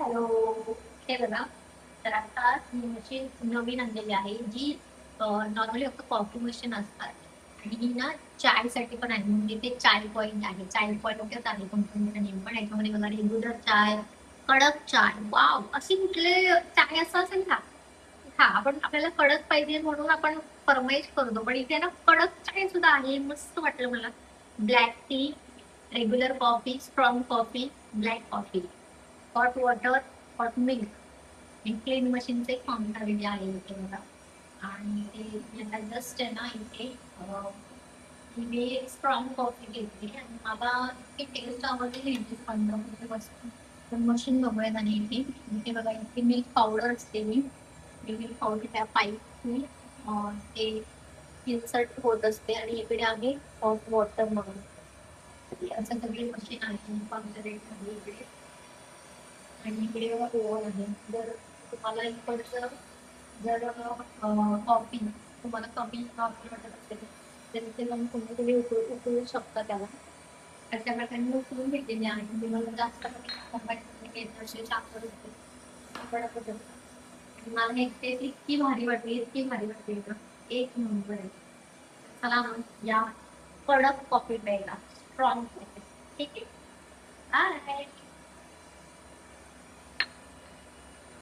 Hello. हे बघा, तर आता ही मशीन नवीन आणलेली आहे, जी नॉर्मली फक्त कॉफी मशीन असतात आणि ही ना चायसाठी पण आहे. म्हणजे ते चाय पॉइंट आहे. चाय पॉइंटच आहे कंपनीचं नेम, पण याच्यामध्ये बघा रेग्युलर चाय, कडक चाय. वॉव! अशी कुठले चाय असं असेल का? हां, पण आपल्याला कडक पाहिजे म्हणून आपण फर्माईश करतो. पण इथे ना कडक चाय सुद्धा आहे. मस्त वाटलं मला. Black tea, regular coffee, strong coffee, black coffee, hot water, hot milk आणि क्लीन मशीनचे काउंटर जे आहे इथे बघा. आणि ते आता जस्ट आहे ना इथे मी स्ट्रॉंग कॉफी घेतली आणि मला इतकी टेस्ट आवडली यांची स्पंद वगैरे बसून. तर मशीन बघूयात आणि इथे बघा इथे मिल्क पावडर असते मिल्क पावडर त्या पाईपनी ते इन्सर्ट होत असते आणि इकडे आहे हॉट वॉटर म्हणून. असं सगळी मशीन आहे कॉन्सन्ट्रेट आहे इकडे. आणि इकडे बघा ओव्हन आहे. जर तुम्हाला इकडचं जर कॉफी तुम्हाला कमी नॉर्मल वाटत असेल तर इथे जाऊन तुम्ही उकळू शकता त्याला. अशा प्रकारे मी उकळून घेतलेली आहे. तुम्हाला जास्त कमी घेत असेल साखर होते पडत असेल आणि मला एक टेस्ट इतकी भारी वाटली इतकी भारी वाटली ना, एक नंबर आहे. चला मग या कडक कॉफी प्यायला, स्ट्रॉंग कॉफी. ठीक आहे. बाय.